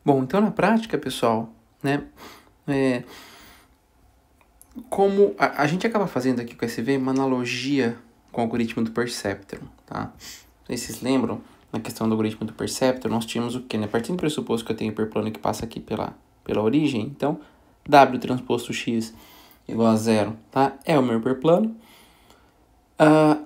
Bom, então na prática, pessoal, né, como a gente acaba fazendo aqui com o SV uma analogia com o algoritmo do Perceptron, tá? Vocês lembram, na questão do algoritmo do Perceptron, nós tínhamos o quê, né? Partindo do pressuposto que eu tenho hiperplano que passa aqui pela origem, então, W transposto X igual a zero, tá? É o meu hiperplano.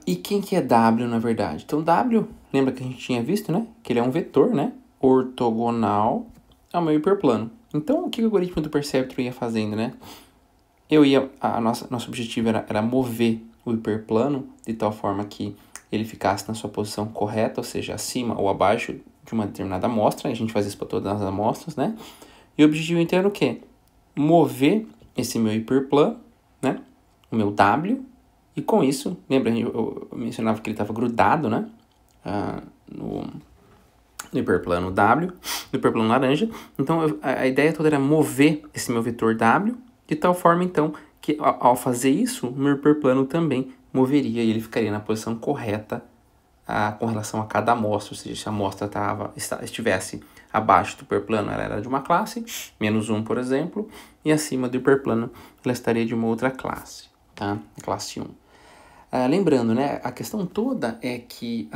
E quem que é W, na verdade? Então, W, lembra que a gente tinha visto, né? Que ele é um vetor, né? Ortogonal ao meu hiperplano. Então, o que o algoritmo do Perceptron ia fazendo, né? Nosso objetivo era mover o hiperplano de tal forma que ele ficasse na sua posição correta, ou seja, acima ou abaixo de uma determinada amostra. A gente faz isso para todas as amostras, né? E o objetivo então era o quê? Mover esse meu hiperplano, né? O meu W. E com isso, lembra, eu mencionava que ele estava grudado, né? No hiperplano W, no hiperplano laranja. Então, a ideia toda era mover esse meu vetor W, de tal forma, então, que ao fazer isso, o meu hiperplano também moveria e ele ficaria na posição correta com relação a cada amostra. Ou seja, se a amostra estivesse abaixo do hiperplano, ela era de uma classe, menos 1, por exemplo, e acima do hiperplano, ela estaria de uma outra classe, tá? Classe 1. Lembrando, né, a questão toda é que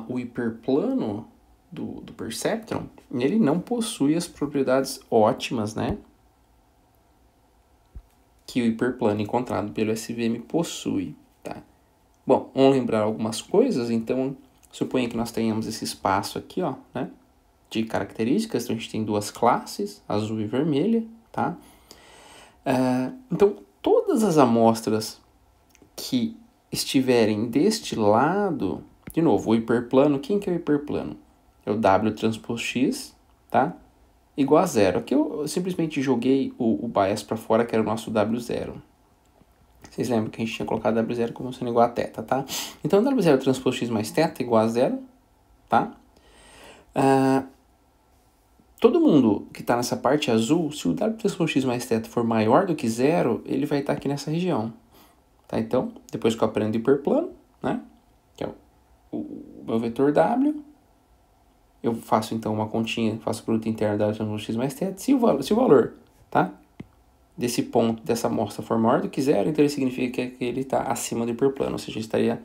o hiperplano do Perceptron, ele não possui as propriedades ótimas, né, que o hiperplano encontrado pelo SVM possui, tá? Bom, vamos lembrar algumas coisas, então, suponha que nós tenhamos esse espaço aqui, ó, né, de características, então a gente tem duas classes, azul e vermelha, tá? Então, todas as amostras que estiverem deste lado, de novo, o hiperplano, quem que é o hiperplano? É o W transposto X, tá? Igual a zero. Aqui eu simplesmente joguei o bias para fora, que era o nosso W0. Vocês lembram que a gente tinha colocado W0 como sendo igual a θ, tá? Então, W0 transposto X mais θ igual a zero, tá? Todo mundo que está nessa parte azul, se o W transposto X mais θ for maior do que zero, ele vai estar aqui nessa região. Tá? Então, depois que eu aprendo hiperplano, né, que é o meu vetor W, eu faço então uma continha, faço o produto interno da transposto X mais θ. Se o valor, tá, desse ponto, dessa amostra for maior do que zero, então ele significa que ele está acima do hiperplano, ou seja, estaria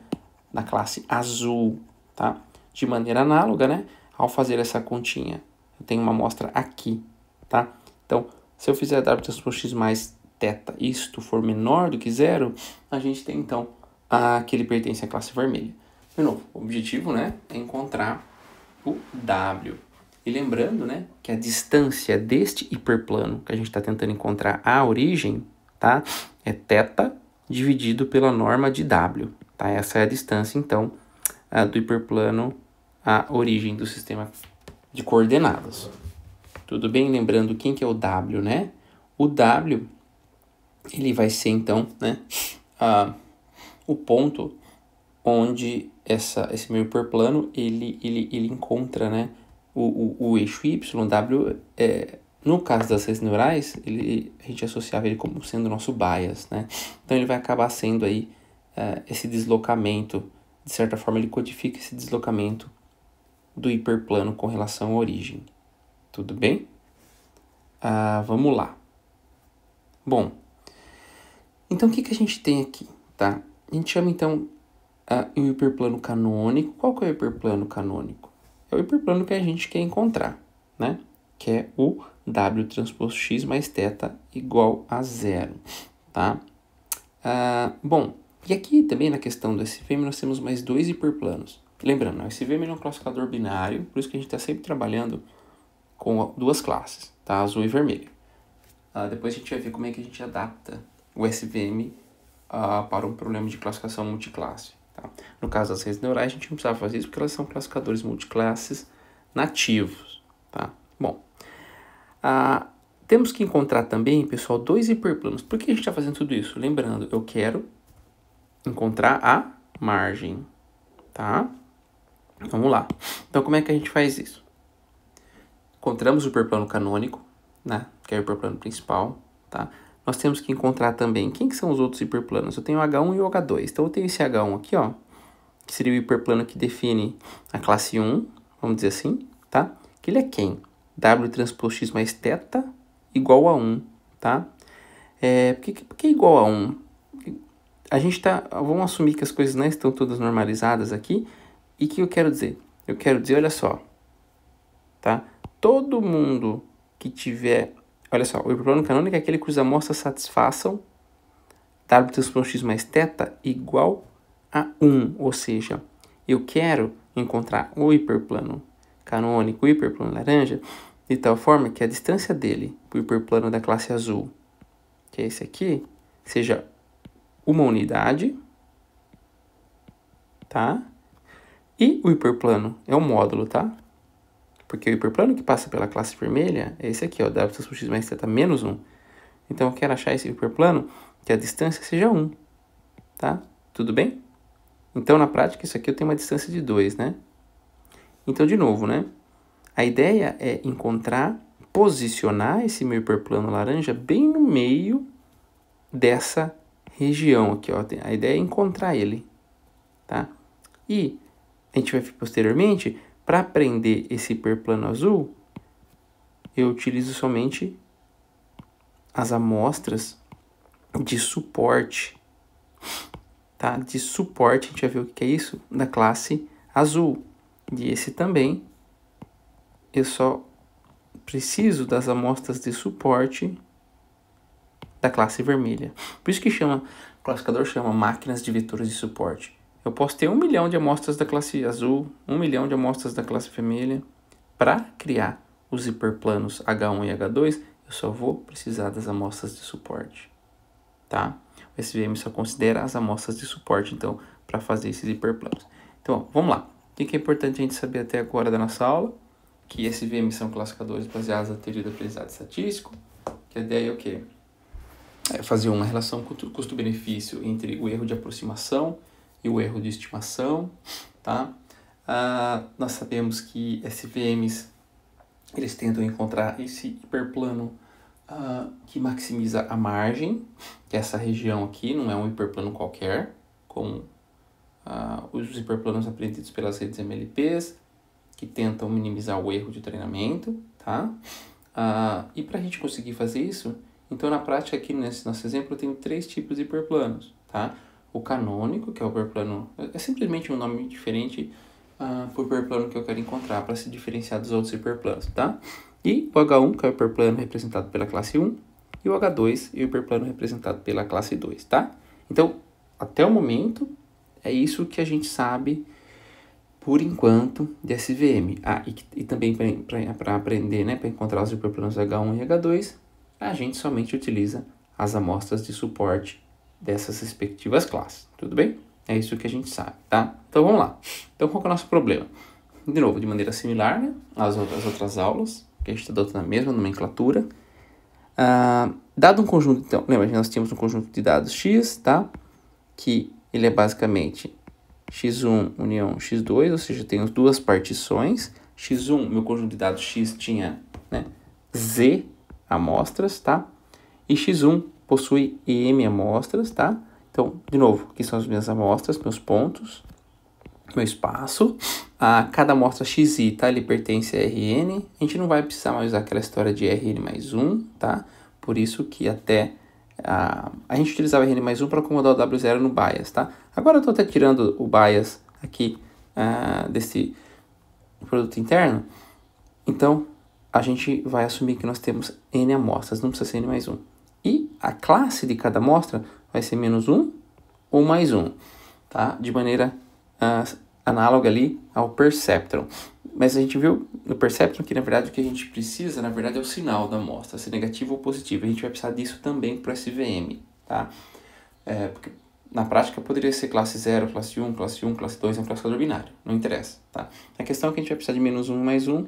na classe azul, tá? De maneira análoga, né, ao fazer essa continha, eu tenho uma amostra aqui, tá? Então, se eu fizer W transposto X mais θ, isto for menor do que zero, a gente tem então que ele pertence à classe vermelha. De novo, o objetivo, né, é encontrar o W. E lembrando, né, que a distância deste hiperplano que a gente está tentando encontrar a origem, tá, é θ dividido pela norma de W, tá? Essa é a distância, então, do hiperplano à origem do sistema de coordenadas. Tudo bem? Lembrando quem que é o W, né? O W, ele vai ser, então, né, o ponto onde esse meu hiperplano, ele encontra, né, o eixo Y, W, no caso das redes neurais, a gente associava ele como sendo o nosso bias, né? Então, ele vai acabar sendo aí esse deslocamento, de certa forma, ele codifica esse deslocamento do hiperplano com relação à origem. Tudo bem? Vamos lá. Bom, então o que a gente tem aqui, tá? A gente chama então o hiperplano canônico. Qual que é o hiperplano canônico? É o hiperplano que a gente quer encontrar, né? Que é o W transposto X mais θ igual a zero, tá? Bom, e aqui também na questão do SVM nós temos mais dois hiperplanos. Lembrando, o SVM é um classificador binário, por isso que a gente está sempre trabalhando com duas classes, tá? Azul e vermelho. Depois a gente vai ver como é que a gente adapta o SVM para um problema de classificação multiclasse. Tá? No caso das redes neurais, a gente não precisava fazer isso porque elas são classificadores multiclasses nativos. Tá? Bom, temos que encontrar também, pessoal, dois hiperplanos. Por que a gente está fazendo tudo isso? Lembrando, eu quero encontrar a margem. Tá? Vamos lá. Então, como é que a gente faz isso? Encontramos o hiperplano canônico, né? Que é o hiperplano principal. Tá? Nós temos que encontrar também quem que são os outros hiperplanos. Eu tenho o H1 e o H2. Então, eu tenho esse H1 aqui, ó, que seria o hiperplano que define a classe 1, vamos dizer assim, tá? Que ele é quem? W transpôs x mais θ igual a 1, tá? Por que igual a 1? A gente vamos assumir que as coisas não estão todas normalizadas aqui. E o que eu quero dizer? Eu quero dizer, olha só, tá? Todo mundo que tiver... Olha só, o hiperplano canônico é aquele cujas amostras satisfaçam W transpôs x mais θ igual a 1. Ou seja, eu quero encontrar o hiperplano canônico, o hiperplano laranja, de tal forma que a distância dele para o hiperplano da classe azul, que é esse aqui, seja uma unidade, tá? E o hiperplano é um módulo, tá? Porque o hiperplano que passa pela classe vermelha é esse aqui, ó, W transpôs x mais θ menos 1. Então, eu quero achar esse hiperplano que a distância seja 1, tá? Tudo bem? Então, na prática, isso aqui eu tenho uma distância de 2, né? Então, de novo, né? A ideia é posicionar esse meu hiperplano laranja bem no meio dessa região aqui, ó. A ideia é encontrar ele, tá? E a gente vai ver posteriormente, para prender esse hiperplano azul, eu utilizo somente as amostras de suporte, tá? De suporte, a gente vai ver o que é isso, da classe azul. E esse também, eu só preciso das amostras de suporte da classe vermelha. Por isso que o classificador chama máquinas de vetores de suporte. Eu posso ter 1 milhão de amostras da classe azul, 1 milhão de amostras da classe vermelha. Para criar os hiperplanos H1 e H2, eu só vou precisar das amostras de suporte, tá? O SVM só considera as amostras de suporte, então, para fazer esses hiperplanos. Então, vamos lá. O que é importante a gente saber até agora da nossa aula? Que SVM são classificadores baseados na teoria do aprendizado estatístico. Que a ideia é o quê? É fazer uma relação custo-benefício entre o erro de aproximação e o erro de estimação, tá? Nós sabemos que SVMs, eles tentam encontrar esse hiperplano que maximiza a margem, que é essa região aqui, não é um hiperplano qualquer, como os hiperplanos aprendidos pelas redes MLPs, que tentam minimizar o erro de treinamento, tá? E para a gente conseguir fazer isso, então na prática aqui nesse nosso exemplo eu tenho 3 tipos de hiperplanos, tá? O canônico, que é o hiperplano, é simplesmente um nome diferente para o hiperplano que eu quero encontrar para se diferenciar dos outros hiperplanos, tá? E o H1, que é o hiperplano representado pela classe 1, e o H2, e o hiperplano representado pela classe 2, tá? Então, até o momento, é isso que a gente sabe, por enquanto, de SVM. E também para aprender, né, para encontrar os hiperplanos H1 e H2, a gente somente utiliza as amostras de suporte dessas respectivas classes, tudo bem? É isso que a gente sabe, tá? Então, vamos lá. Então, qual que é o nosso problema? De novo, de maneira similar, né, às outras aulas, que a gente está adotando a mesma nomenclatura. Dado um conjunto, então, lembra que nós tínhamos um conjunto de dados X, tá? Que ele é basicamente x1 união x2, ou seja, tenho duas partições. x1, meu conjunto de dados X tinha, né, Z amostras, tá? E x1 possui M amostras, tá? Então, de novo, aqui são as minhas amostras, meus pontos, meu espaço. Cada amostra xi, tá? Ele pertence a Rn. A gente não vai precisar mais usar aquela história de Rn mais 1, tá? Por isso que até a gente utilizava Rn mais 1 para acomodar o W0 no bias, tá? Agora eu estou até tirando o bias aqui desse produto interno. Então, a gente vai assumir que nós temos N amostras, não precisa ser N mais 1. E a classe de cada amostra vai ser menos 1 ou mais 1, tá? De maneira análoga ali ao perceptron. Mas a gente viu no perceptron que, na verdade, o que a gente precisa, na verdade, é o sinal da amostra, se negativo ou positivo. A gente vai precisar disso também para o SVM, tá? Porque na prática poderia ser classe 0, classe 1, classe 1, classe 2, é um classificador binário, não interessa, tá? A questão é que a gente vai precisar de menos 1 e mais 1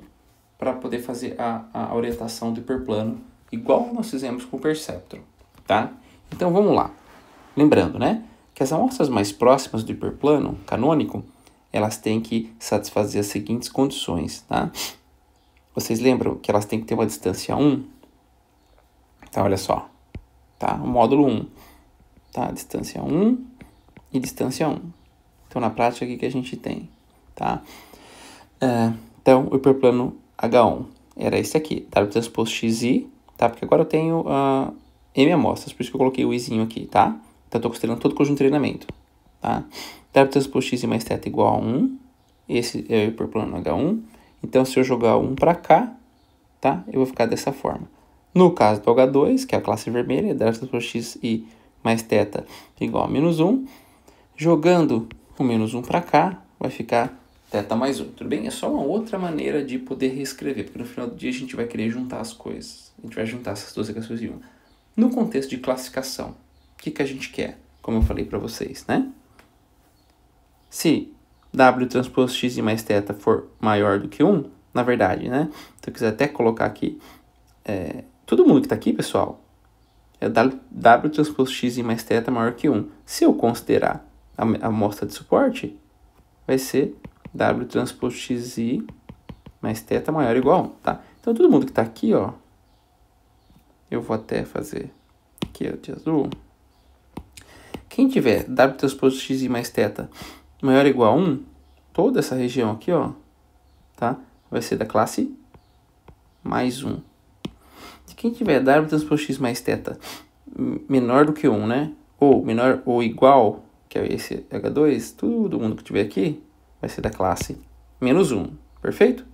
para poder fazer a orientação do hiperplano, igual nós fizemos com o perceptron, tá? Então, vamos lá. Lembrando, né, que as amostras mais próximas do hiperplano canônico, elas têm que satisfazer as seguintes condições, tá? Vocês lembram que elas têm que ter uma distância 1? Então, olha só, tá? O módulo 1, tá? Distância 1 e distância 1. Então, na prática, o que a gente tem, tá? Então, o hiperplano H1 era esse aqui, W transposto XI, tá? Porque agora eu tenho M amostras, por isso que eu coloquei o Izinho aqui, tá? Então eu tô considerando todo o conjunto de treinamento, tá? W transposto XI mais θ igual a 1, esse é o hiperplano H1, então se eu jogar 1 para cá, tá? Eu vou ficar dessa forma. No caso do H2, que é a classe vermelha, W transposto XI mais θ igual a menos 1, jogando o menos 1 para cá, vai ficar θ mais 1, tudo bem? É só uma outra maneira de poder reescrever, porque no final do dia a gente vai querer juntar as coisas. A gente vai juntar essas duas equações em uma. No contexto de classificação, o que a gente quer? Como eu falei para vocês, né? Se W transposto XI mais θ for maior do que 1, na verdade, né? Se eu quiser até colocar aqui, todo mundo que está aqui, pessoal, é W transposto XI mais θ maior que 1. Se eu considerar a amostra de suporte, vai ser W transposto XI mais θ maior ou igual a 1, tá? Então, todo mundo que está aqui, ó, eu vou até fazer aqui, ó, de azul. Quem tiver W transposto XI mais θ maior ou igual a 1, toda essa região aqui, ó, tá? Vai ser da classe mais 1. Quem tiver W transposto X mais θ menor do que 1, né? Ou menor ou igual, que é esse H2, todo mundo que tiver aqui vai ser da classe menos 1, perfeito?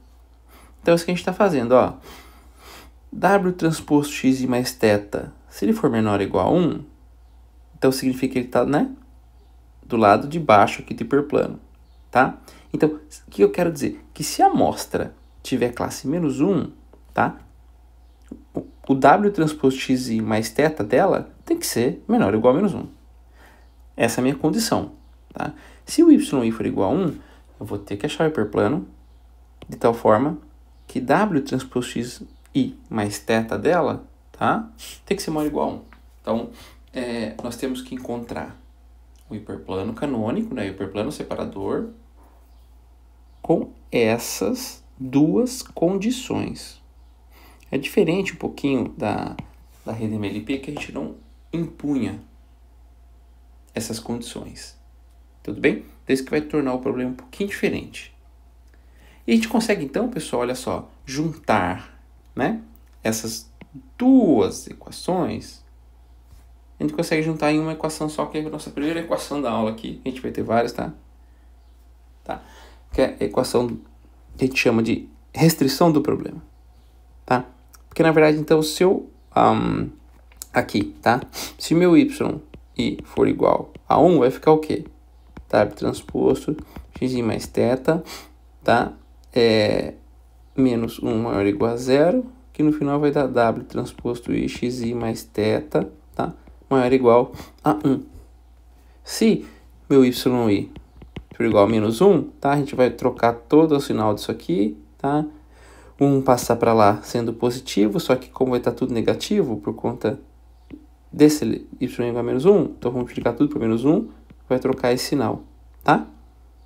Então, é isso que a gente está fazendo, ó. W transposto XI mais θ, se ele for menor ou igual a 1, então significa que ele está, né, do lado de baixo aqui do hiperplano, tá? Então, o que eu quero dizer? Que se a amostra tiver classe menos 1, tá? O W transposto XI mais θ dela tem que ser menor ou igual a menos 1. Essa é a minha condição, tá? Se o YI for igual a 1, eu vou ter que achar o hiperplano de tal forma que W transposto XI mais θ dela, tá? Tem que ser maior ou igual a 1. Então, nós temos que encontrar o hiperplano canônico, né? O hiperplano separador com essas duas condições. É diferente um pouquinho da rede MLP, que a gente não impunha essas condições. Tudo bem? Então isso que vai tornar o problema um pouquinho diferente. E a gente consegue então, pessoal, olha só, juntar, né, essas duas equações. A gente consegue juntar em uma equação só, que é a nossa primeira equação da aula aqui. A gente vai ter várias, tá? Que é a equação que a gente chama de restrição do problema, tá? Porque, na verdade, então, se eu... aqui, tá? Se meu YI for igual a 1, vai ficar o quê? W transposto XI mais θ, tá? Menos 1 maior ou igual a 0, que no final vai dar W transposto XI mais θ, tá? Maior ou igual a 1. Se meu YI for igual a menos 1, tá? A gente vai trocar todo o sinal disso aqui, tá? 1 passar para lá sendo positivo, só que como vai estar tudo negativo por conta desse y igual a menos 1, então vamos multiplicar tudo por menos 1, vai trocar esse sinal, tá?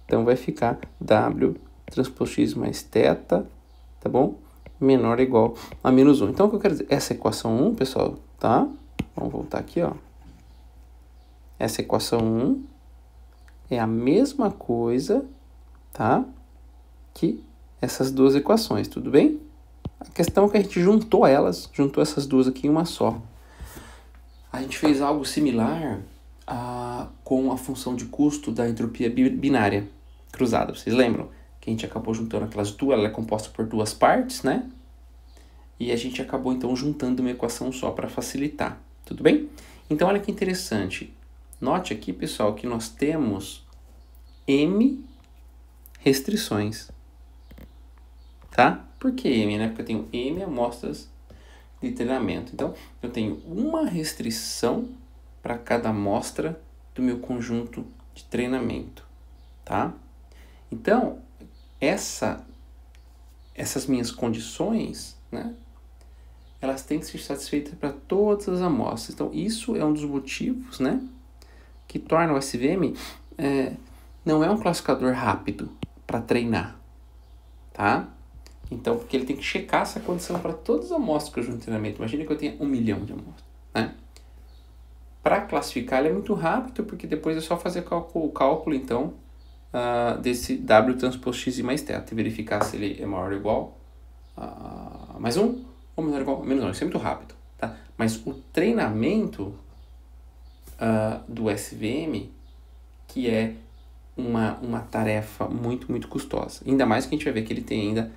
Então vai ficar W transposto x mais θ, tá bom? Menor ou igual a menos 1. Então o que eu quero dizer? Essa equação 1, pessoal, tá? Vamos voltar aqui, ó. Essa equação 1 é a mesma coisa, tá? Que essas duas equações, tudo bem? A questão é que a gente juntou essas duas aqui em uma só. A gente fez algo similar com a função de custo da entropia binária cruzada. Vocês lembram? Que a gente acabou juntando aquelas duas, ela é composta por duas partes, né? E a gente acabou, então, juntando uma equação só para facilitar, tudo bem? Então, olha que interessante. Note aqui, pessoal, que nós temos M restrições, tá? Por que M, né? Porque eu tenho M amostras de treinamento. Então, eu tenho uma restrição para cada amostra do meu conjunto de treinamento, tá? Então, essas minhas condições, né? Elas têm que ser satisfeitas para todas as amostras. Então, isso é um dos motivos, né? Que torna o SVM não é um classificador rápido para treinar, tá? Então, porque ele tem que checar essa condição para todas as amostras que eu junto no treinamento. Imagina que eu tenha 1 milhão de amostras, né? Para classificar, ele é muito rápido, porque depois é só fazer o cálculo, então, desse W transposto XI mais θ, e verificar se ele é maior ou igual a mais um, ou menor ou igual a menos 1. Isso é muito rápido, tá? Mas o treinamento do SVM, que é uma tarefa muito, muito custosa. Ainda mais que a gente vai ver que ele tem ainda